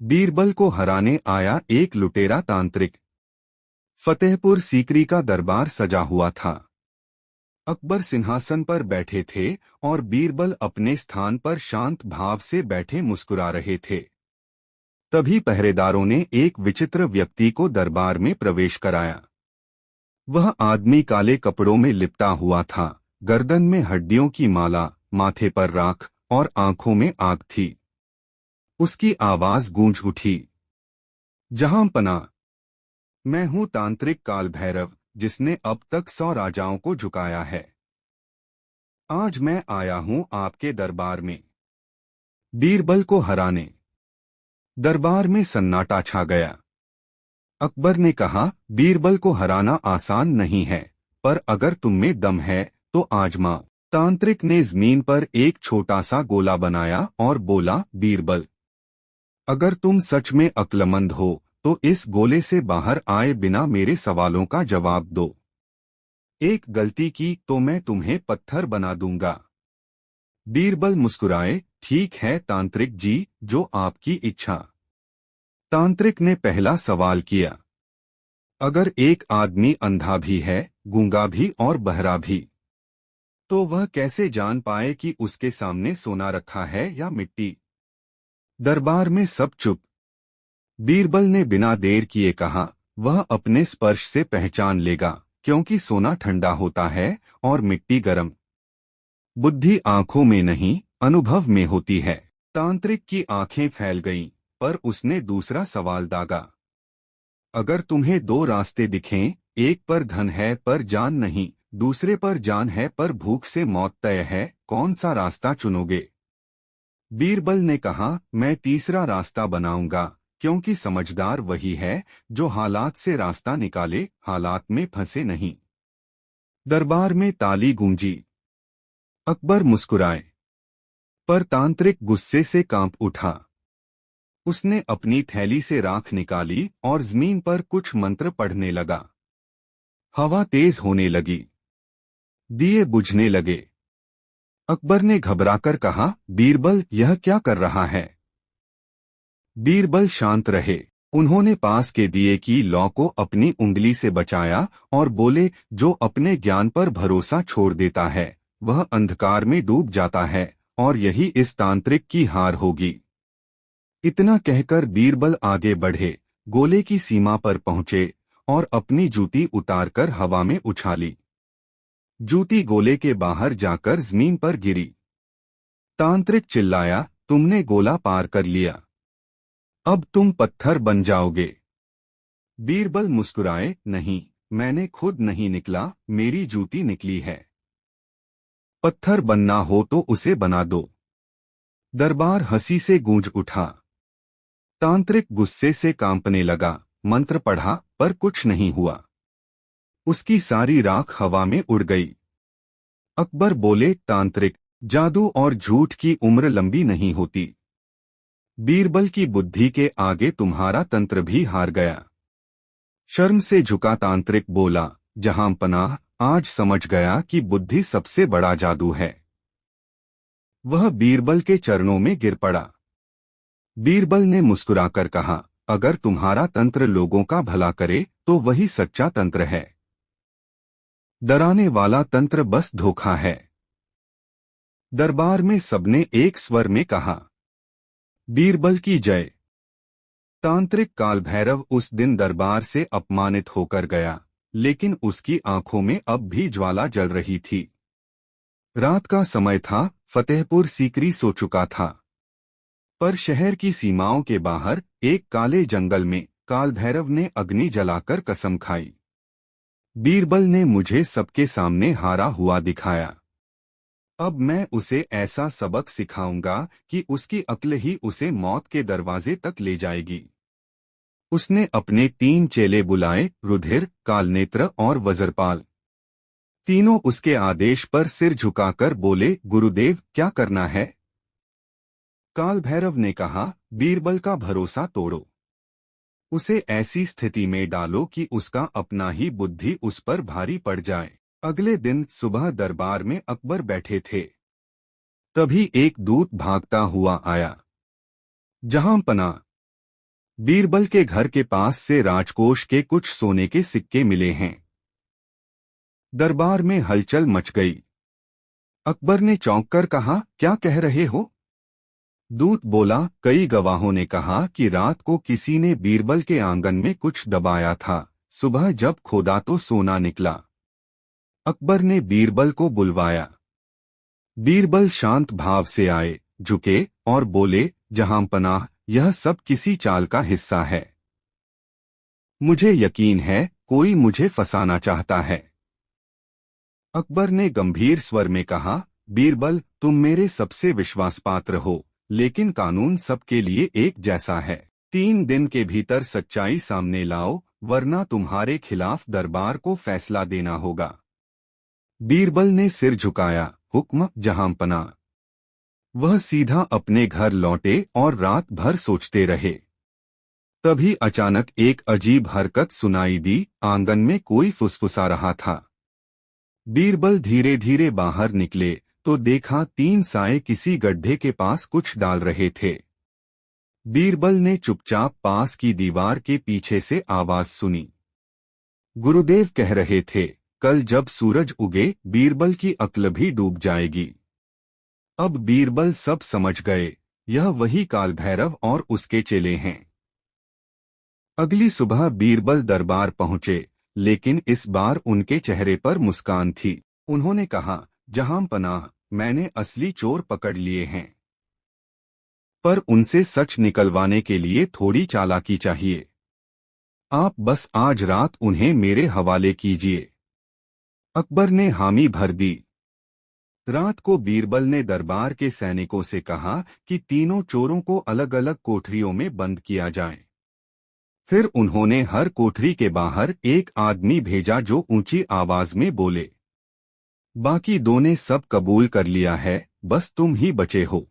बीरबल को हराने आया एक लुटेरा तांत्रिक। फतेहपुर सीकरी का दरबार सजा हुआ था। अकबर सिंहासन पर बैठे थे और बीरबल अपने स्थान पर शांत भाव से बैठे मुस्कुरा रहे थे। तभी पहरेदारों ने एक विचित्र व्यक्ति को दरबार में प्रवेश कराया। वह आदमी काले कपड़ों में लिपटा हुआ था, गर्दन में हड्डियों की माला, माथे पर राख और आंखों में आग थी। उसकी आवाज गूंज उठी, जहां पना, मैं हूं तांत्रिक काल भैरव, जिसने अब तक 100 राजाओं को झुकाया है। आज मैं आया हूं आपके दरबार में बीरबल को हराने। दरबार में सन्नाटा छा गया। अकबर ने कहा, बीरबल को हराना आसान नहीं है, पर अगर तुम में दम है तो आजमाओ। तांत्रिक ने जमीन पर एक छोटा सा गोला बनाया और बोला, बीरबल, अगर तुम सच में अक्लमंद हो तो इस गोले से बाहर आए बिना मेरे सवालों का जवाब दो। एक गलती की तो मैं तुम्हें पत्थर बना दूंगा। बीरबल मुस्कुराए, ठीक है तांत्रिक जी, जो आपकी इच्छा। तांत्रिक ने पहला सवाल किया, अगर एक आदमी अंधा भी है, गूंगा भी और बहरा भी, तो वह कैसे जान पाए कि उसके सामने सोना रखा है या मिट्टी? दरबार में सब चुप। बीरबल ने बिना देर किए कहा, वह अपने स्पर्श से पहचान लेगा, क्योंकि सोना ठंडा होता है और मिट्टी गर्म। बुद्धि आंखों में नहीं, अनुभव में होती है। तांत्रिक की आंखें फैल गईं, पर उसने दूसरा सवाल दागा, अगर तुम्हें 2 रास्ते दिखें, एक पर धन है पर जान नहीं, दूसरे पर जान है पर भूख से मौत तय है, कौन सा रास्ता चुनोगे? बीरबल ने कहा, मैं तीसरा रास्ता बनाऊंगा, क्योंकि समझदार वही है जो हालात से रास्ता निकाले, हालात में फंसे नहीं। दरबार में ताली गूंजी। अकबर मुस्कुराए, पर तांत्रिक गुस्से से कांप उठा। उसने अपनी थैली से राख निकाली और जमीन पर कुछ मंत्र पढ़ने लगा। हवा तेज होने लगी, दिए बुझने लगे। अकबर ने घबराकर कहा, बीरबल, यह क्या कर रहा है? बीरबल शांत रहे। उन्होंने पास के दिए की लौ को अपनी उंगली से बचाया और बोले, जो अपने ज्ञान पर भरोसा छोड़ देता है वह अंधकार में डूब जाता है, और यही इस तांत्रिक की हार होगी। इतना कहकर बीरबल आगे बढ़े, गोले की सीमा पर पहुंचे और अपनी जूती उतारकर हवा में उछाली। जूती गोले के बाहर जाकर जमीन पर गिरी। तांत्रिक चिल्लाया, तुमने गोला पार कर लिया, अब तुम पत्थर बन जाओगे। बीरबल मुस्कुराए, नहीं, मैंने खुद नहीं निकला, मेरी जूती निकली है। पत्थर बनना हो तो उसे बना दो। दरबार हंसी से गूंज उठा। तांत्रिक गुस्से से कांपने लगा, मंत्र पढ़ा पर कुछ नहीं हुआ। उसकी सारी राख हवा में उड़ गई। अकबर बोले, तांत्रिक, जादू और झूठ की उम्र लंबी नहीं होती। बीरबल की बुद्धि के आगे तुम्हारा तंत्र भी हार गया। शर्म से झुका तांत्रिक बोला, जहां पनाह, आज समझ गया कि बुद्धि सबसे बड़ा जादू है। वह बीरबल के चरणों में गिर पड़ा। बीरबल ने मुस्कुराकर कहा, अगर तुम्हारा तंत्र लोगों का भला करे तो वही सच्चा तंत्र है। डराने वाला तंत्र बस धोखा है। दरबार में सबने एक स्वर में कहा, बीरबल की जय। तांत्रिक काल भैरव उस दिन दरबार से अपमानित होकर गया, लेकिन उसकी आंखों में अब भी ज्वाला जल रही थी। रात का समय था, फतेहपुर सीकरी सो चुका था, पर शहर की सीमाओं के बाहर एक काले जंगल में काल भैरव ने अग्नि जलाकर कसम खाई, बीरबल ने मुझे सबके सामने हारा हुआ दिखाया। अब मैं उसे ऐसा सबक सिखाऊंगा कि उसकी अक्ल ही उसे मौत के दरवाजे तक ले जाएगी। उसने अपने 3 चेले बुलाए, रुधिर, कालनेत्र और वज्रपाल। तीनों उसके आदेश पर सिर झुकाकर बोले, गुरुदेव, क्या करना है? काल भैरव ने कहा, बीरबल का भरोसा तोड़ो। उसे ऐसी स्थिति में डालो कि उसका अपना ही बुद्धि उस पर भारी पड़ जाए। अगले दिन सुबह दरबार में अकबर बैठे थे। तभी एक दूत भागता हुआ आया, जहां पना, बीरबल के घर के पास से राजकोष के कुछ सोने के सिक्के मिले हैं। दरबार में हलचल मच गई। अकबर ने चौंक कर कहा, क्या कह रहे हो? दूत बोला, कई गवाहों ने कहा कि रात को किसी ने बीरबल के आंगन में कुछ दबाया था। सुबह जब खोदा तो सोना निकला। अकबर ने बीरबल को बुलवाया। बीरबल शांत भाव से आए, झुके और बोले, जहांपनाह, यह सब किसी चाल का हिस्सा है। मुझे यकीन है कोई मुझे फंसाना चाहता है। अकबर ने गंभीर स्वर में कहा, बीरबल, तुम मेरे सबसे विश्वासपात्र हो, लेकिन कानून सबके लिए एक जैसा है। 3 दिन के भीतर सच्चाई सामने लाओ, वरना तुम्हारे खिलाफ दरबार को फैसला देना होगा। बीरबल ने सिर झुकाया, हुक्म जहांपना। वह सीधा अपने घर लौटे और रात भर सोचते रहे। तभी अचानक एक अजीब हरकत सुनाई दी। आंगन में कोई फुसफुसा रहा था। बीरबल धीरे धीरे बाहर निकले तो देखा 3 साए किसी गड्ढे के पास कुछ डाल रहे थे। बीरबल ने चुपचाप पास की दीवार के पीछे से आवाज सुनी। गुरुदेव कह रहे थे, कल जब सूरज उगे बीरबल की अक्ल भी डूब जाएगी। अब बीरबल सब समझ गए, यह वही काल भैरव और उसके चेले हैं। अगली सुबह बीरबल दरबार पहुंचे, लेकिन इस बार उनके चेहरे पर मुस्कान थी। उन्होंने कहा, जहांपनाह, मैंने असली चोर पकड़ लिए हैं, पर उनसे सच निकलवाने के लिए थोड़ी चालाकी चाहिए। आप बस आज रात उन्हें मेरे हवाले कीजिए। अकबर ने हामी भर दी। रात को बीरबल ने दरबार के सैनिकों से कहा कि तीनों चोरों को अलग अलग कोठरियों में बंद किया जाए। फिर उन्होंने हर कोठरी के बाहर एक आदमी भेजा जो ऊंची आवाज में बोले, बाकी 2 ने सब कबूल कर लिया है, बस तुम ही बचे हो।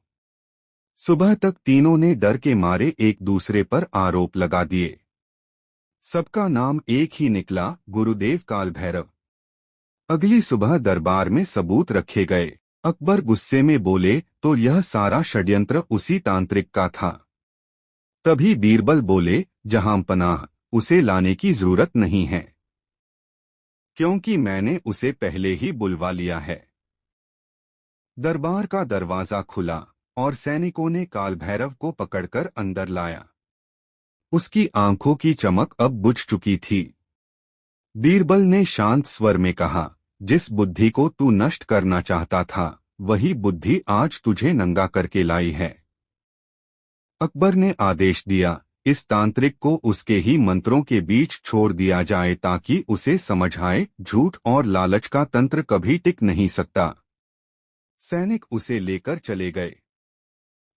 सुबह तक तीनों ने डर के मारे एक दूसरे पर आरोप लगा दिए। सबका नाम एक ही निकला, गुरुदेव काल भैरव। अगली सुबह दरबार में सबूत रखे गए। अकबर गुस्से में बोले, तो यह सारा षड्यंत्र उसी तांत्रिक का था। तभी बीरबल बोले, जहांपनाह, उसे लाने की जरूरत नहीं है, क्योंकि मैंने उसे पहले ही बुलवा लिया है। दरबार का दरवाजा खुला और सैनिकों ने काल भैरव को पकड़कर अंदर लाया। उसकी आंखों की चमक अब बुझ चुकी थी। बीरबल ने शांत स्वर में कहा, जिस बुद्धि को तू नष्ट करना चाहता था, वही बुद्धि आज तुझे नंगा करके लाई है। अकबर ने आदेश दिया, इस तांत्रिक को उसके ही मंत्रों के बीच छोड़ दिया जाए ताकि उसे समझ आए, झूठ और लालच का तंत्र कभी टिक नहीं सकता। सैनिक उसे लेकर चले गए।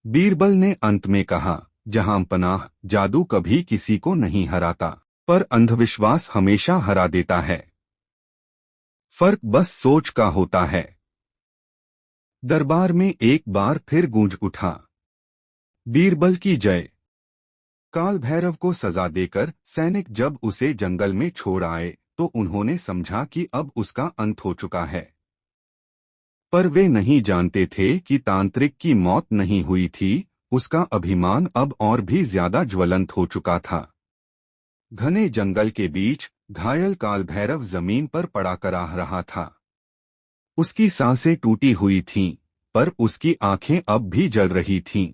बीरबल ने अंत में कहा, जहांपनाह, जादू कभी किसी को नहीं हराता, पर अंधविश्वास हमेशा हरा देता है। फर्क बस सोच का होता है। दरबार में एक बार फिर गूंज उठा, बीरबल की जय। काल भैरव को सजा देकर सैनिक जब उसे जंगल में छोड़ आए तो उन्होंने समझा कि अब उसका अंत हो चुका है। पर वे नहीं जानते थे कि तांत्रिक की मौत नहीं हुई थी, उसका अभिमान अब और भी ज्यादा ज्वलंत हो चुका था। घने जंगल के बीच घायल काल भैरव जमीन पर पड़ा कराह रहा था। उसकी सांसें टूटी हुई थीं, पर उसकी आंखें अब भी जल रही थीं।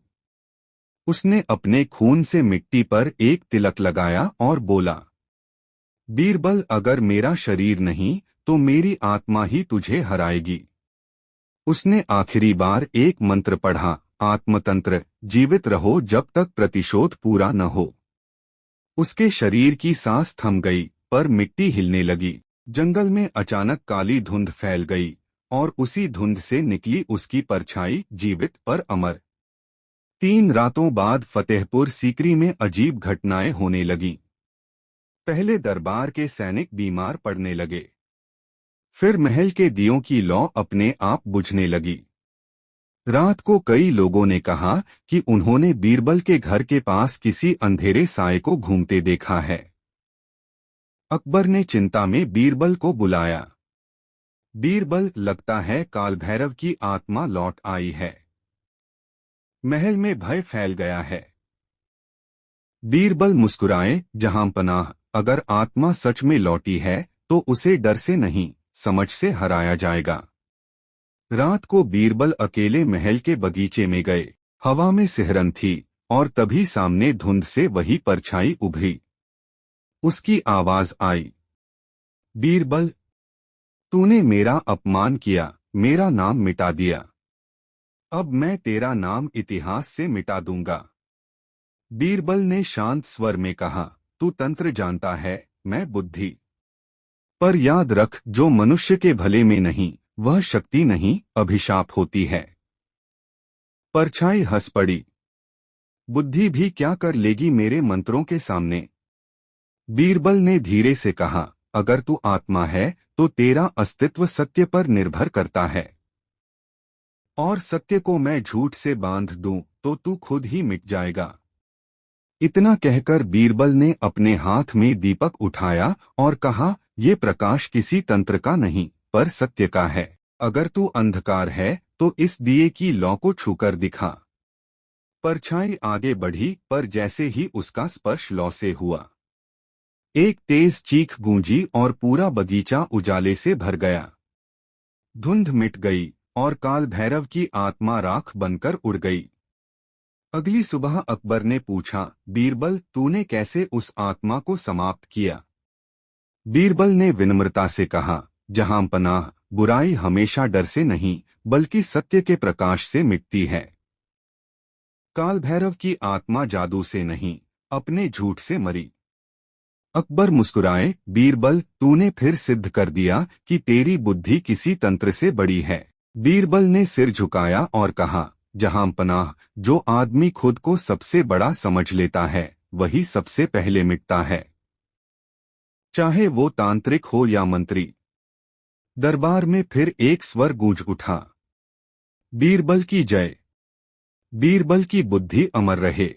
उसने अपने खून से मिट्टी पर एक तिलक लगाया और बोला, बीरबल, अगर मेरा शरीर नहीं तो मेरी आत्मा ही तुझे हराएगी। उसने आखिरी बार एक मंत्र पढ़ा, आत्मतंत्र, जीवित रहो जब तक प्रतिशोध पूरा न हो। उसके शरीर की सांस थम गई, पर मिट्टी हिलने लगी। जंगल में अचानक काली धुंध फैल गई और उसी धुंध से निकली उसकी परछाई, जीवित पर अमर। 3 रातों बाद फतेहपुर सीकरी में अजीब घटनाएं होने लगीं। पहले दरबार के सैनिक बीमार पड़ने लगे। फिर महल के दियों की लौ अपने आप बुझने लगी। रात को कई लोगों ने कहा कि उन्होंने बीरबल के घर के पास किसी अंधेरे साए को घूमते देखा है। अकबर ने चिंता में बीरबल को बुलाया। बीरबल, लगता है काल भैरव की आत्मा लौट आई है। महल में भय फैल गया है। बीरबल मुस्कुराए, जहांपनाह, अगर आत्मा सच में लौटी है तो उसे डर से नहीं, समझ से हराया जाएगा। रात को बीरबल अकेले महल के बगीचे में गए। हवा में सिहरन थी और तभी सामने धुंध से वही परछाई उभरी। उसकी आवाज आई, बीरबल, तूने मेरा अपमान किया, मेरा नाम मिटा दिया। अब मैं तेरा नाम इतिहास से मिटा दूंगा। बीरबल ने शांत स्वर में कहा, तू तंत्र जानता है, मैं बुद्धि। पर याद रख, जो मनुष्य के भले में नहीं, वह शक्ति नहीं, अभिशाप होती है। परछाई हंस पड़ी। बुद्धि भी क्या कर लेगी मेरे मंत्रों के सामने। बीरबल ने धीरे से कहा, अगर तू आत्मा है तो तेरा अस्तित्व सत्य पर निर्भर करता है, और सत्य को मैं झूठ से बांध दूं तो तू खुद ही मिट जाएगा। इतना कहकर बीरबल ने अपने हाथ में दीपक उठाया और कहा, ये प्रकाश किसी तंत्र का नहीं, पर सत्य का है। अगर तू अंधकार है तो इस दिए की लौ को छूकर दिखा। परछाई आगे बढ़ी, पर जैसे ही उसका स्पर्श लौ से हुआ, एक तेज चीख गूंजी और पूरा बगीचा उजाले से भर गया। धुंध मिट गई और काल भैरव की आत्मा राख बनकर उड़ गई। अगली सुबह अकबर ने पूछा, बीरबल, तूने कैसे उस आत्मा को समाप्त किया। बीरबल ने विनम्रता से कहा, जहांपनाह, बुराई हमेशा डर से नहीं बल्कि सत्य के प्रकाश से मिटती है। काल भैरव की आत्मा जादू से नहीं, अपने झूठ से मरी। अकबर मुस्कुराए, बीरबल, तूने फिर सिद्ध कर दिया कि तेरी बुद्धि किसी तंत्र से बड़ी है। बीरबल ने सिर झुकाया और कहा, जहांपनाह, जो आदमी खुद को सबसे बड़ा समझ लेता है वही सबसे पहले मिटता है, चाहे वो तांत्रिक हो या मंत्री। दरबार में फिर एक स्वर गूंज उठा, बीरबल की जय। बीरबल की बुद्धि अमर रहे।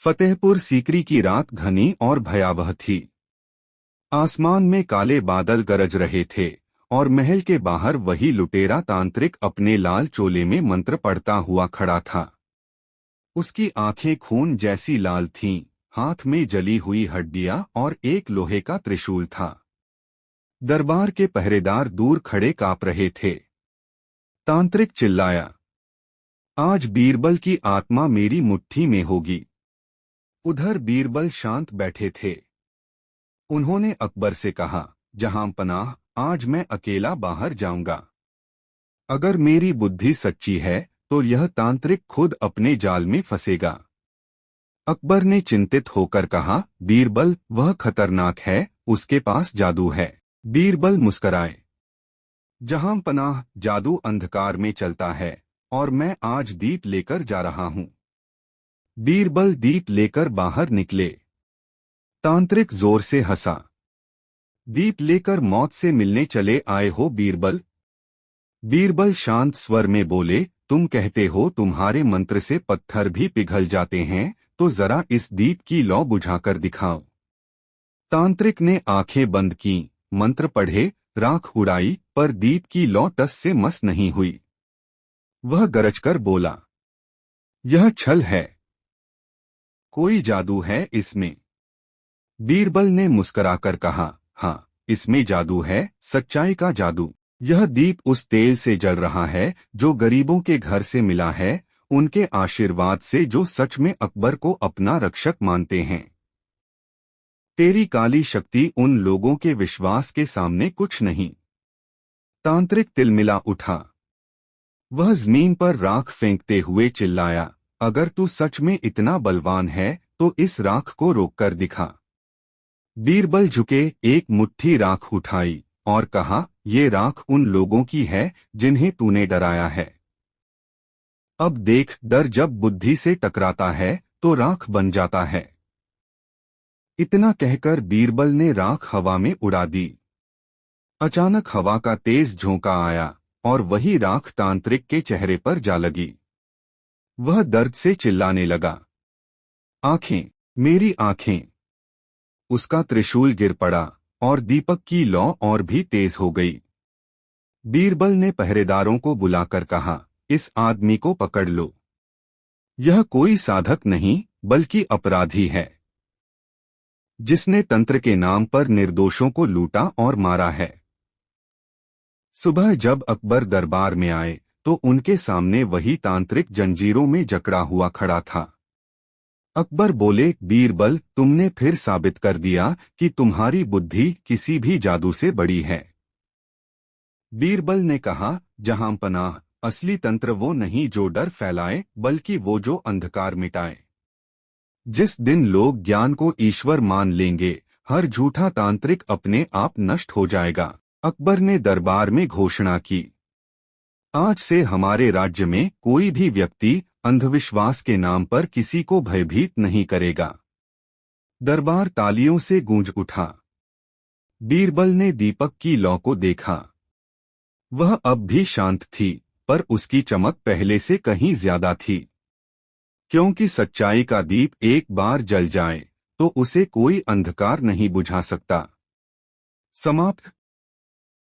फतेहपुर सीकरी की रात घनी और भयावह थी। आसमान में काले बादल गरज रहे थे और महल के बाहर वही लुटेरा तांत्रिक अपने लाल चोले में मंत्र पढ़ता हुआ खड़ा था। उसकी आंखें खून जैसी लाल थीं, हाथ में जली हुई हड्डियां और एक लोहे का त्रिशूल था। दरबार के पहरेदार दूर खड़े कांप रहे थे। तांत्रिक चिल्लाया, आज बीरबल की आत्मा मेरी मुट्ठी में होगी। उधर बीरबल शांत बैठे थे। उन्होंने अकबर से कहा, जहांपनाह, आज मैं अकेला बाहर जाऊंगा। अगर मेरी बुद्धि सच्ची है तो यह तांत्रिक खुद अपने जाल में फंसेगा। अकबर ने चिंतित होकर कहा, बीरबल, वह खतरनाक है, उसके पास जादू है। बीरबल मुस्कराए, जहांपनाह, जादू अंधकार में चलता है और मैं आज दीप लेकर जा रहा हूं। बीरबल दीप लेकर बाहर निकले। तांत्रिक जोर से हंसा, दीप लेकर मौत से मिलने चले आए हो बीरबल। बीरबल शांत स्वर में बोले, तुम कहते हो तुम्हारे मंत्र से पत्थर भी पिघल जाते हैं, तो जरा इस दीप की लौ बुझाकर दिखाओ। तांत्रिक ने आंखें बंद की, मंत्र पढ़े, राख उड़ाई, पर दीप की लौ टस से मस नहीं हुई। वह गरजकर बोला, यह छल है, कोई जादू है इसमें। बीरबल ने मुस्कराकर कहा, हाँ, इसमें जादू है, सच्चाई का जादू। यह दीप उस तेल से जल रहा है जो गरीबों के घर से मिला है, उनके आशीर्वाद से जो सच में अकबर को अपना रक्षक मानते हैं। तेरी काली शक्ति उन लोगों के विश्वास के सामने कुछ नहीं। तांत्रिक तिलमिला उठा। वह जमीन पर राख फेंकते हुए चिल्लाया, अगर तू सच में इतना बलवान है तो इस राख को रोककर दिखा। बीरबल झुके, एक मुट्ठी राख उठाई और कहा, ये राख उन लोगों की है जिन्हें तूने डराया है। अब देख, डर जब बुद्धि से टकराता है तो राख बन जाता है। इतना कहकर बीरबल ने राख हवा में उड़ा दी। अचानक हवा का तेज झोंका आया और वही राख तांत्रिक के चेहरे पर जा लगी। वह दर्द से चिल्लाने लगा, आंखें, मेरी आंखें। उसका त्रिशूल गिर पड़ा और दीपक की लौ और भी तेज हो गई। बीरबल ने पहरेदारों को बुलाकर कहा, इस आदमी को पकड़ लो। यह कोई साधक नहीं बल्कि अपराधी है, जिसने तंत्र के नाम पर निर्दोषों को लूटा और मारा है। सुबह जब अकबर दरबार में आए तो उनके सामने वही तांत्रिक जंजीरों में जकड़ा हुआ खड़ा था। अकबर बोले, बीरबल, तुमने फिर साबित कर दिया कि तुम्हारी बुद्धि किसी भी जादू से बड़ी है। बीरबल ने कहा, जहांपनाह, असली तंत्र वो नहीं जो डर फैलाए, बल्कि वो जो अंधकार मिटाए। जिस दिन लोग ज्ञान को ईश्वर मान लेंगे, हर झूठा तांत्रिक अपने आप नष्ट हो जाएगा। अकबर ने दरबार में घोषणा की, आज से हमारे राज्य में कोई भी व्यक्ति अंधविश्वास के नाम पर किसी को भयभीत नहीं करेगा। दरबार तालियों से गूंज उठा। बीरबल ने दीपक की लौ को देखा। वह अब भी शांत थी, पर उसकी चमक पहले से कहीं ज्यादा थी, क्योंकि सच्चाई का दीप एक बार जल जाए तो उसे कोई अंधकार नहीं बुझा सकता। समाप्त।